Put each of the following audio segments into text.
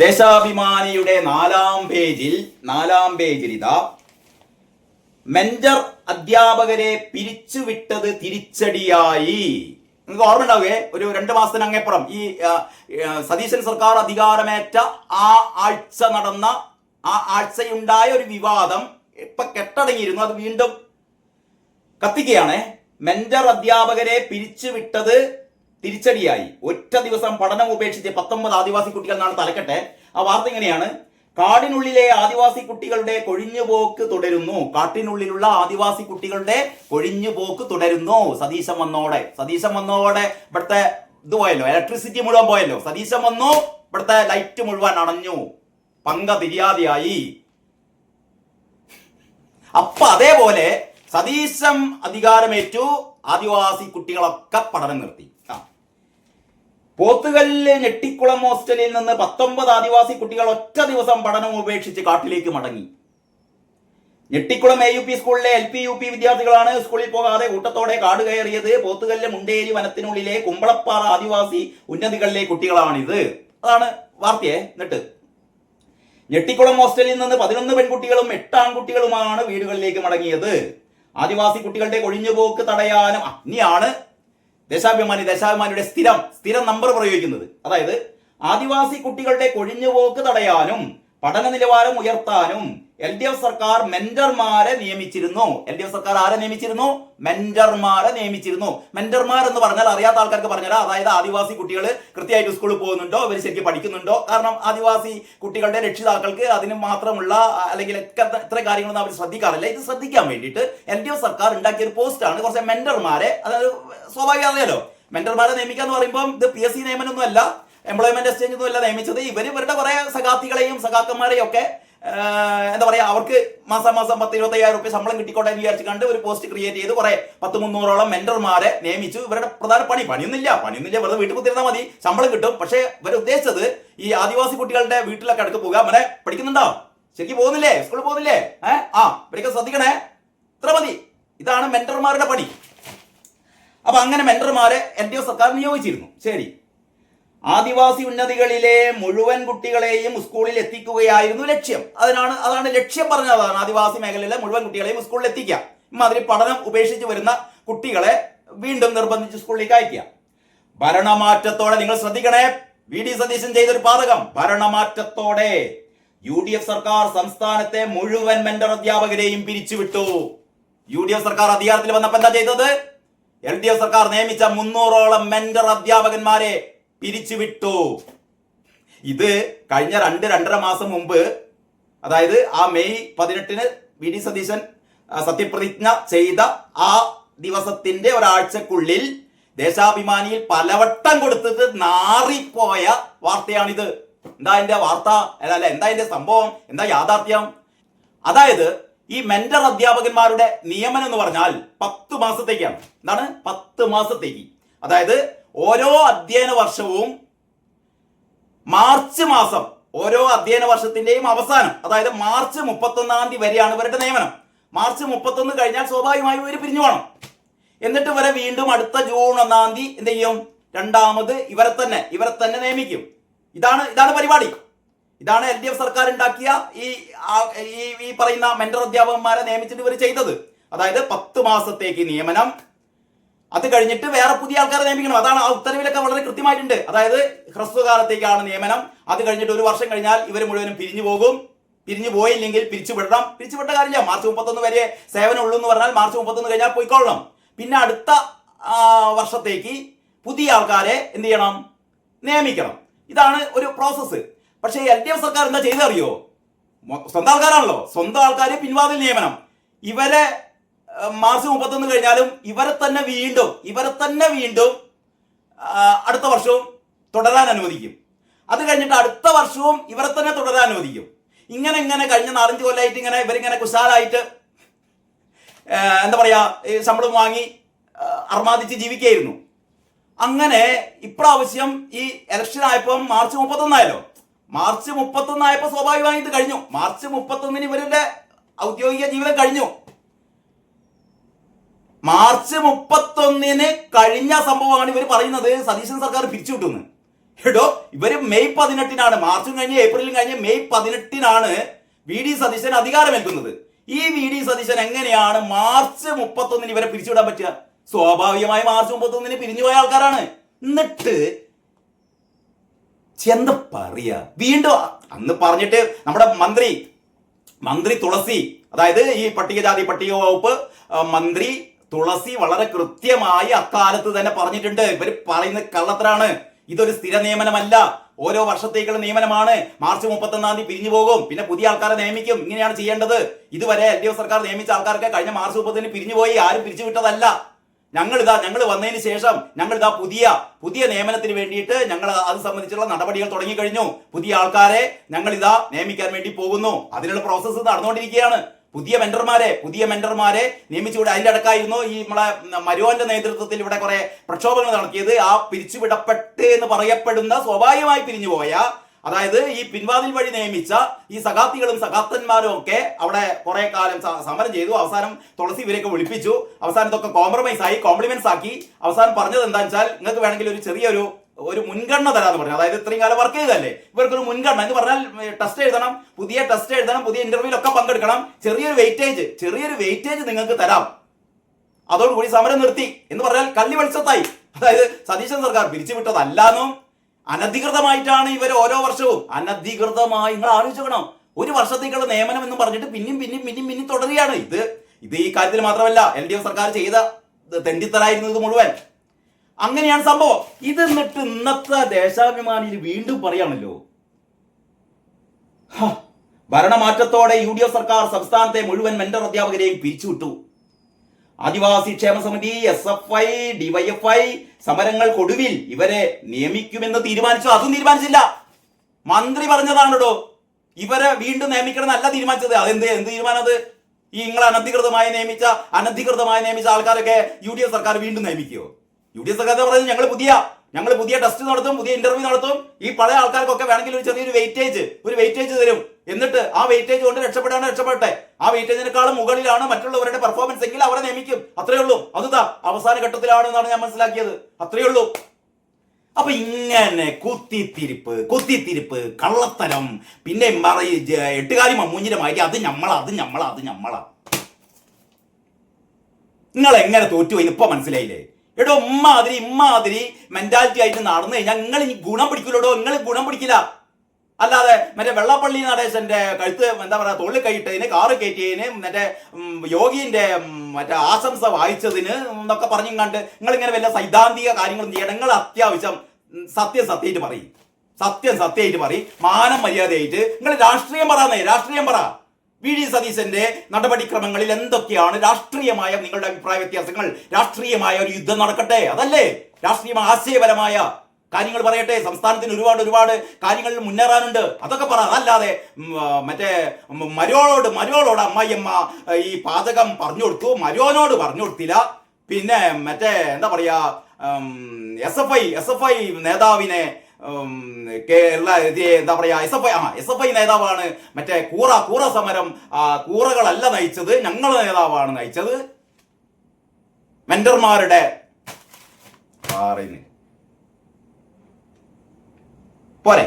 ദേശാഭിമാനിയുടെ നാലാം പേജിൽ ഇതാ മെന്റർ അധ്യാപകരെ പിരിച്ചുവിട്ടത് തിരിച്ചടിയായി. നിങ്ങൾക്ക് ഓർമ്മ ഉണ്ടാവുകയെ, ഒരു 2 മാസത്തിന് അങ്ങേപ്പുറം ഈ സതീശൻ സർക്കാർ അധികാരമേറ്റ ആ ആഴ്ചയുണ്ടായ ഒരു വിവാദം ഇപ്പൊ കെട്ടടങ്ങിയിരുന്നു. അത് വീണ്ടും കത്തിക്കുകയാണ്. മെന്റർ അധ്യാപകരെ പിരിച്ചുവിട്ടത് തിരിച്ചടിയായി. ഒറ്റ ദിവസം പഠനം ഉപേക്ഷിച്ച് 19 ആദിവാസി കുട്ടികൾ എന്നാണ് തലക്കെട്ടെ. ആ വാർത്ത ഇങ്ങനെയാണ്: കാടിനുള്ളിലെ ആദിവാസി കുട്ടികളുടെ കൊഴിഞ്ഞുപോക്ക് തുടരുന്നു. കാട്ടിനുള്ളിലുള്ള ആദിവാസി കുട്ടികളുടെ കൊഴിഞ്ഞുപോക്ക് തുടരുന്നു. സതീശൻ വന്നോടെ ഇവിടുത്തെ ഇത് പോയല്ലോ, ഇലക്ട്രിസിറ്റി മുഴുവൻ പോയല്ലോ. സതീശൻ വന്നു, ഇവിടുത്തെ ലൈറ്റ് മുഴുവൻ അണഞ്ഞു, പങ്ക തിരിയാതെയായി. അപ്പൊ അതേപോലെ സതീശൻ അധികാരമേറ്റു, ആദിവാസി കുട്ടികളൊക്കെ പഠനം നിർത്തി. പോത്തുകല്ല് ഞെട്ടിക്കുളം ഹോസ്റ്റലിൽ നിന്ന് 19 ആദിവാസി കുട്ടികൾ ഒറ്റ ദിവസം പഠനം ഉപേക്ഷിച്ച് കാട്ടിലേക്ക് മടങ്ങി. ഞെട്ടിക്കുളം AUP സ്കൂളിലെ LP UP വിദ്യാർത്ഥികളാണ് സ്കൂളിൽ പോകാതെ കൂട്ടത്തോടെ കാട് കയറിയത്. പോത്തുകല്ല് മുണ്ടേരി വനത്തിനുള്ളിലെ കുമ്പളപ്പാറ ആദിവാസി ഉന്നതികളിലെ കുട്ടികളാണിത്. അതാണ് വാർത്തയെ. എന്നിട്ട് ഞെട്ടിക്കുളം ഹോസ്റ്റലിൽ നിന്ന് 11 പെൺകുട്ടികളും 8 ആൺകുട്ടികളുമാണ് വീടുകളിലേക്ക് മടങ്ങിയത്. ആദിവാസി കുട്ടികളുടെ കൊഴിഞ്ഞുപോക്ക് തടയാനും ഇനിയാണ് ദേശാഭിമാനിയുടെ സ്ഥിരം നമ്പർ പ്രയോഗിക്കുന്നത്. അതായത് ആദിവാസി കുട്ടികളുടെ കൊഴിഞ്ഞുപോക്ക് തടയാനും പഠന നിലവാരം ഉയർത്താനും LDF സർക്കാർ മെന്റർമാരെ നിയമിച്ചിരുന്നു. LDF സർക്കാർ ആരെ നിയമിച്ചിരുന്നു? മെന്റർമാരെ നിയമിച്ചിരുന്നു. മെന്റർമാർ എന്ന് പറഞ്ഞാൽ അറിയാത്ത ആൾക്കാർക്ക് പറഞ്ഞാൽ, അതായത് ആദിവാസി കുട്ടികൾ കൃത്യമായിട്ട് സ്കൂളിൽ പോകുന്നുണ്ടോ, ഇവർ ശരിക്കും പഠിക്കുന്നുണ്ടോ? കാരണം ആദിവാസി കുട്ടികളുടെ രക്ഷിതാക്കൾക്ക് അതിന് മാത്രമുള്ള അല്ലെങ്കിൽ ഇത്ര കാര്യങ്ങളൊന്നും അവർ ശ്രദ്ധിക്കാറില്ല. ഇത് ശ്രദ്ധിക്കാൻ വേണ്ടിയിട്ട് LDF സർക്കാർ ഉണ്ടാക്കിയ ഒരു പോസ്റ്റാണ് കുറച്ച് മെന്റർമാരെ. അതായത് സ്വാഭാവികം അറിയാലോ, മെന്റർമാരെ നിയമിക്കാന്ന് പറയുമ്പോൾ ഇത് PSC നിയമനമൊന്നും അല്ല, എംപ്ലോയ്മെന്റ് എക്സ്ചേഞ്ച് ഒന്നും അല്ല നിയമിച്ചത്. ഇവരുടെ കുറെ സഖാത്തികളെയും സഖാക്കന്മാരെയും ഒക്കെ എന്താ പറയാ, അവർക്ക് മാസം 10-25,000 രൂപ ശമ്പളം കിട്ടിക്കോട്ടെ എന്ന് വിചാരിച്ചു കണ്ട് ഒരു പോസ്റ്റ് ക്രിയേറ്റ് ചെയ്ത് കുറെ 100-300ഓളം മെന്റർമാരെ നിയമിച്ചു. ഇവരുടെ പ്രധാന പണിയൊന്നുമില്ല, വെറുതെ വീട്ടിൽ കുത്തിരുന്നാൽ മതി, ശമ്പളം കിട്ടും. പക്ഷെ ഇവർ ഉദ്ദേശിച്ചത് ഈ ആദിവാസി കുട്ടികളുടെ വീട്ടിലൊക്കെ അടുത്ത് പോകുക. അവനെ പഠിക്കുന്നുണ്ടോ, ശരിക്കും പോകുന്നില്ലേ, സ്കൂളിൽ പോകുന്നില്ലേ, ഇവരൊക്കെ ശ്രദ്ധിക്കണേ, ഇത്ര മതി. ഇതാണ് മെന്റർമാരുടെ പണി. അപ്പൊ അങ്ങനെ മെന്റർമാരെ LDF സർക്കാർ നിയോഗിച്ചിരുന്നു. ശരി, ആദിവാസി ഉന്നതികളിലെ മുഴുവൻ കുട്ടികളെയും സ്കൂളിൽ എത്തിക്കുകയായിരുന്നു ലക്ഷ്യം. അതാണ് ലക്ഷ്യം പറഞ്ഞതാണ്, ആദിവാസി മേഖലയിലെ മുഴുവൻ കുട്ടികളെയും സ്കൂളിൽ എത്തിക്കുക. ഇമാതിരി പഠനം ഉപേക്ഷിച്ച് വരുന്ന കുട്ടികളെ വീണ്ടും നിർബന്ധിച്ച് സ്കൂളിലേക്ക് അയക്കുക. ഭരണമാറ്റത്തോടെ, നിങ്ങൾ ശ്രദ്ധിക്കണേ, VD സതീശൻ ചെയ്തൊരു പാതകം. ഭരണമാറ്റത്തോടെ UDF സർക്കാർ സംസ്ഥാനത്തെ മുഴുവൻ മെന്റർ അധ്യാപകരെയും പിരിച്ചുവിട്ടു. UDF സർക്കാർ അധികാരത്തിൽ വന്നപ്പോൾ എന്താ ചെയ്തത്? LDF സർക്കാർ നിയമിച്ച 300ഓളം മെന്റർ അധ്യാപകന്മാരെ പിരിച്ചുവിട്ടു. ഇത് കഴിഞ്ഞ 2-2.5 മാസം മുമ്പ്, അതായത് ആ മെയ് 18-ന് VD സതീശൻ സത്യപ്രതിജ്ഞ ചെയ്ത ആ ദിവസത്തിന്റെ ഒരാഴ്ചക്കുള്ളിൽ ദേശാഭിമാനിയിൽ പലവട്ടം കൊടുത്തിട്ട് നാറിപ്പോയ വാർത്തയാണിത്. എന്താ അതിന്റെ വാർത്ത, അല്ല എന്താ അതിന്റെ സംഭവം, എന്താ യാഥാർത്ഥ്യം? അതായത് ഈ മെന്റർ അധ്യാപകന്മാരുടെ നിയമനം എന്ന് പറഞ്ഞാൽ 10 മാസത്തേക്കാണ്. എന്താണ്? 10 മാസത്തേക്ക്. അതായത് ഓരോ അധ്യയന വർഷവും മാർച്ച് മാസം, ഓരോ അധ്യയന വർഷത്തിന്റെയും അവസാനം, അതായത് മാർച്ച് 31-ാം തീയതി വരെയാണ് ഇവരുടെ നിയമനം. മാർച്ച് 31 കഴിഞ്ഞാൽ സ്വാഭാവികമായും ഇവർ പിരിഞ്ഞു പോകണം. എന്നിട്ട് ഇവരെ വീണ്ടും അടുത്ത ജൂൺ 1-ാം തീയതി എന്ത് ചെയ്യും? രണ്ടാമത് ഇവരെ തന്നെ നിയമിക്കും. ഇതാണ് പരിപാടി. ഇതാണ് LDF സർക്കാർ ഉണ്ടാക്കിയ ഈ പറയുന്ന മെന്റർ അധ്യാപകന്മാരെ നിയമിച്ചിട്ട് ഇവർ ചെയ്തത്. അതായത് 10 മാസത്തേക്ക് നിയമനം, അത് കഴിഞ്ഞിട്ട് വേറെ പുതിയ ആൾക്കാരെ നിയമിക്കണം. അതാണ് ആ ഉത്തരവിലൊക്കെ വളരെ കൃത്യമായിട്ടുണ്ട്. അതായത് ഹ്രസ്വകാലത്തേക്കാണ് നിയമനം. അത് കഴിഞ്ഞിട്ട് 1 വർഷം കഴിഞ്ഞാൽ ഇവർ മുഴുവനും പിരിഞ്ഞു പോകും. പിരിഞ്ഞു പോയില്ലെങ്കിൽ പിരിച്ചുവിടണം. പിരിച്ചുവിട്ട കാര്യമില്ല, മാർച്ച് 31 വരെ സേവനം ഉള്ളൂ എന്ന് പറഞ്ഞാൽ മാർച്ച് 31 കഴിഞ്ഞാൽ പോയിക്കൊള്ളണം. പിന്നെ അടുത്ത വർഷത്തേക്ക് പുതിയ ആൾക്കാരെ എന്ത് ചെയ്യണം? നിയമിക്കണം. ഇതാണ് ഒരു പ്രോസസ്സ്. പക്ഷേ LDF സർക്കാർ എന്താ ചെയ്തറിയോ? സ്വന്തം ആൾക്കാരാണല്ലോ, സ്വന്തം ആൾക്കാരെ പിൻവാതിൽ നിയമനം. ഇവരെ മാർച്ച് 31 കഴിഞ്ഞാലും ഇവരെ തന്നെ വീണ്ടും അടുത്ത വർഷവും തുടരാൻ അനുവദിക്കും. അത് കഴിഞ്ഞിട്ട് അടുത്ത വർഷവും ഇവരെ തന്നെ തുടരാൻ അനുവദിക്കും. ഇങ്ങനെ കഴിഞ്ഞ 4-5 കൊല്ലമായിട്ട് ഇവരിങ്ങനെ കുശാലായിട്ട് എന്താ പറയാ, ശമ്പളം വാങ്ങി അർമാദിച്ച് ജീവിക്കുകയായിരുന്നു. അങ്ങനെ ഇപ്രാവശ്യം ഈ ഇലക്ഷൻ ആയപ്പം മാർച്ച് 31 ആയല്ലോ. മാർച്ച് 31 ആയപ്പോൾ സ്വാഭാവികമായി ഇത് കഴിഞ്ഞു. മാർച്ച് 31 ഇവരുടെ ഔദ്യോഗിക ജീവിതം കഴിഞ്ഞു. മാർച്ച് 31 കഴിഞ്ഞ സംഭവമാണ് ഇവർ പറയുന്നത് സതീശൻ സർക്കാർ പിരിച്ചുവിട്ടുന്ന്. എടോ ഇവര് മെയ് 18-നാണ്, മാർച്ചും കഴിഞ്ഞ് ഏപ്രിലും കഴിഞ്ഞ് മെയ് 18-നാണ് വി ഡി സതീശൻ അധികാരമേൽക്കുന്നത്. ഈ വി ഡി സതീശൻ എങ്ങനെയാണ് മാർച്ച് 31-ന് ഇവരെ പിരിച്ചുവിടാൻ പറ്റുക? സ്വാഭാവികമായി മാർച്ച് 31-ന് പിരിഞ്ഞുപോയ ആൾക്കാരാണ്. എന്നിട്ട് എന്താ പറയാ, വീണ്ടും അന്ന് പറഞ്ഞിട്ട് നമ്മുടെ മന്ത്രി തുളസി, അതായത് ഈ പട്ടികജാതി പട്ടിക വകുപ്പ് മന്ത്രി തുളസി വളരെ കൃത്യമായി അക്കാലത്ത് തന്നെ പറഞ്ഞിട്ടുണ്ട്, ഇവർ പറയുന്ന കള്ളത്തരാണ്, ഇതൊരു സ്ഥിര നിയമനമല്ല, ഓരോ വർഷത്തേക്കുള്ള നിയമനമാണ്, മാർച്ച് 31-ാം തീയതി പിരിഞ്ഞു പോകും, പിന്നെ പുതിയ ആൾക്കാരെ നിയമിക്കും, ഇങ്ങനെയാണ് ചെയ്യേണ്ടത്. ഇതുവരെ LDF സർക്കാർ നിയമിച്ച ആൾക്കാർക്ക് കഴിഞ്ഞ മാർച്ച് 30-ന് പിരിഞ്ഞുപോയി, ആരും പിരിച്ചു വിട്ടതല്ല. ഞങ്ങൾ വന്നതിന് ശേഷം ഞങ്ങളിതാ പുതിയ നിയമനത്തിന് വേണ്ടിയിട്ട് ഞങ്ങൾ അത് സംബന്ധിച്ചുള്ള നടപടികൾ തുടങ്ങിക്കഴിഞ്ഞു. പുതിയ ആൾക്കാരെ ഞങ്ങളിതാ നിയമിക്കാൻ വേണ്ടി പോകുന്നു. അതിനുള്ള പ്രോസസ്സ് നടന്നുകൊണ്ടിരിക്കുകയാണ്. പുതിയ മെന്റർമാരെ നിയമിച്ചുകൂടെ. അതിന്റെ അടക്കായിരുന്നു ഈ നമ്മളെ മരുവന്റെ നേതൃത്വത്തിൽ ഇവിടെ കുറെ പ്രക്ഷോഭങ്ങൾ നടത്തിയത്. ആ പിരിച്ചുവിടപ്പെട്ട് എന്ന് പറയപ്പെടുന്ന സ്വാഭാവികമായി പിരിഞ്ഞുപോയ, അതായത് ഈ പിൻവാതിൽ വഴി നിയമിച്ച ഈ സഖാത്തികളും സഖാത്തന്മാരും ഒക്കെ അവിടെ കുറെ കാലം സമരം ചെയ്തു. അവസാനം തുളസി ഇവരെയൊക്കെ വിളിപ്പിച്ചു. അവസാനം ഇതൊക്കെ കോംപ്രമൈസ് ആയി, കോംപ്ലിമെന്റ്സ് ആക്കി. അവസാനം പറഞ്ഞത് എന്താണെന്ന് വെച്ചാൽ, നിങ്ങൾക്ക് വേണമെങ്കിൽ ഒരു ചെറിയൊരു മുൻഗണന തരാന്ന് പറഞ്ഞു. അതായത് ഇത്രയും കാലം വർക്ക് ചെയ്തല്ലേ, ഇവർക്കൊരു മുൻഗണന എന്ന് പറഞ്ഞാൽ ടെസ്റ്റ് എഴുതണം, പുതിയ ഇന്റർവ്യൂലൊക്കെ പങ്കെടുക്കണം, ചെറിയൊരു വെയിറ്റേജ് നിങ്ങൾക്ക് തരാം, അതോടുകൂടി സമരം നിർത്തി എന്ന് പറഞ്ഞാൽ കള്ളി വെളിച്ചത്തായി. അതായത് സതീശൻ സർക്കാർ പിരിച്ചുവിട്ടതല്ലാന്നും അനധികൃതമായിട്ടാണ് ഇവർ ഓരോ വർഷവും അനധികൃതമായി, നിങ്ങൾ ആലോചിക്കണം, ഒരു വർഷത്തേക്കുള്ള നിയമനം എന്ന് പറഞ്ഞിട്ട് പിന്നെയും തുടരുകയാണ്. ഇത് ഈ കാര്യത്തിൽ മാത്രമല്ല, LDF സർക്കാർ ചെയ്ത തെണ്ടിത്തരായിരുന്നു ഇത് മുഴുവൻ. അങ്ങനെയാണ് സംഭവം. ഇത് എന്നിട്ട് ഇന്നത്തെ ദേശാഭിമാനിയിൽ വീണ്ടും പറയാണല്ലോ, ഭരണമാറ്റത്തോടെ UDF സർക്കാർ സംസ്ഥാനത്തെ മുഴുവൻ മെന്റർ അധ്യാപകരെയും പിരിച്ചുവിട്ടു. ആദിവാസി ക്ഷേമ സമിതി, SFI, DYFI സമരങ്ങൾക്കൊടുവിൽ ഇവരെ നിയമിക്കുമെന്ന് തീരുമാനിച്ചു. അതും തീരുമാനിച്ചില്ല, മന്ത്രി പറഞ്ഞതാണോ ഇവരെ വീണ്ടും നിയമിക്കണം എന്നല്ല തീരുമാനിച്ചത്. എന്ത് തീരുമാനം അത്? ഈ നിങ്ങൾ അനധികൃതമായി നിയമിച്ച ആൾക്കാരൊക്കെ UDF സർക്കാർ വീണ്ടും നിയമിക്കുമോ? UDF സർക്കാർ പറയുന്നത് ഞങ്ങൾ പുതിയ ടെസ്റ്റ് നടത്തും, പുതിയ ഇന്റർവ്യൂ നടത്തും, ഈ പഴയ ആൾക്കാർക്കൊക്കെ വേണമെങ്കിൽ ഒരു ചെറിയൊരു വെയിറ്റേജ് തരും, എന്നിട്ട് ആ വെയിറ്റേജ് കൊണ്ട് രക്ഷപ്പെട്ടെ, ആ വെയിറ്റേജിനേക്കാളും മുകളിലാണ് മറ്റുള്ളവരുടെ പെർഫോമൻസ് എങ്കിൽ അവരെ നിയമിക്കും. അത്രയേ ഉള്ളൂ. അതുതാ അവസാന ഘട്ടത്തിലാണെന്നാണ് ഞാൻ മനസ്സിലാക്കിയത്. അത്രയേ ഉള്ളൂ. അപ്പൊ ഇങ്ങനെ കുത്തിത്തിരിപ്പ് കള്ളത്തരം, പിന്നെ എട്ടുകാരി മമ്മൂഞ്ഞിന്റെ മാറ്റി അത് ഞമ്മളാ. നിങ്ങൾ എങ്ങനെ തോറ്റുപോയി ഇപ്പൊ മനസ്സിലായില്ലേ? എടോ ഇമ്മാതിരി മെന്റാലിറ്റി ആയിട്ട് നടന്നു കഴിഞ്ഞാൽ നിങ്ങൾ ഇനി ഗുണം പിടിക്കില്ലടോ. നിങ്ങൾ ഗുണം പിടിക്കില്ല. അല്ലാതെ മറ്റേ വെള്ളാപ്പള്ളി നടേശന്റെ കഴുത്ത് എന്താ പറയാ തോളിൽ കൈയിട്ടതിന്, കാറ് കയറ്റിയതിന്, മറ്റേ യോഗിന്റെ മറ്റേ ആശംസ വായിച്ചതിന് എന്നൊക്കെ പറഞ്ഞു കണ്ട് നിങ്ങൾ ഇങ്ങനെ വല്ല സൈദ്ധാന്തിക കാര്യങ്ങളും ചെയ്യണം. നിങ്ങൾ അത്യാവശ്യം സത്യമായിട്ട് പറയും, മാനം മര്യാദയായിട്ട് നിങ്ങൾ രാഷ്ട്രീയം പറ. വി ഡി സതീശന്റെ നടപടിക്രമങ്ങളിൽ എന്തൊക്കെയാണ് രാഷ്ട്രീയമായ നിങ്ങളുടെ അഭിപ്രായ വ്യത്യാസങ്ങൾ? രാഷ്ട്രീയമായ ഒരു യുദ്ധം നടക്കട്ടെ, അതല്ലേ രാഷ്ട്രീയ ആശയപരമായ കാര്യങ്ങൾ പറയട്ടെ. സംസ്ഥാനത്തിന് ഒരുപാട് കാര്യങ്ങളിൽ മുന്നേറാനുണ്ട്, അതൊക്കെ പറ. അതല്ലാതെ മറ്റേ മരോളോട് അമ്മായിയമ്മ ഈ പാചകം പറഞ്ഞു കൊടുത്തു, മരോനോട് പറഞ്ഞു കൊടുത്തില്ല. പിന്നെ മറ്റേ എന്താ പറയാ SFI നേതാവിനെ എന്താ പറയാ SFI നേതാവാണ് മറ്റേ കൂറ സമരം, കൂറകളല്ല നയിച്ചത്, ഞങ്ങളുടെ നേതാവാണ് നയിച്ചത്. മെന്റർമാരുടെ പോരെ.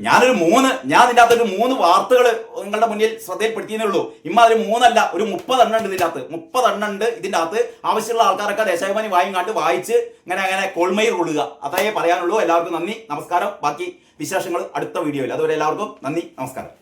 ഞാൻ ഇതിൻ്റെ അകത്തൊരു 3 വാർത്തകൾ നിങ്ങളുടെ മുന്നിൽ ശ്രദ്ധയിൽപ്പെടുത്തിയേ ഉള്ളൂ. ഇമ്മാതിരി 3 അല്ല, ഒരു 30 എണ്ണം ഉണ്ട് ഇതിൻ്റെ അകത്ത്. ആവശ്യമുള്ള ആൾക്കാരൊക്കെ ദേശാഭിമാനി വായിച്ച് ഇങ്ങനെ കൊൾമയിൽ കൊള്ളുക. അതേ പറയാനുള്ളൂ. എല്ലാവർക്കും നന്ദി, നമസ്കാരം. ബാക്കി വിശേഷങ്ങൾ അടുത്ത വീഡിയോയിൽ. അതുവരെ എല്ലാവർക്കും നന്ദി, നമസ്കാരം.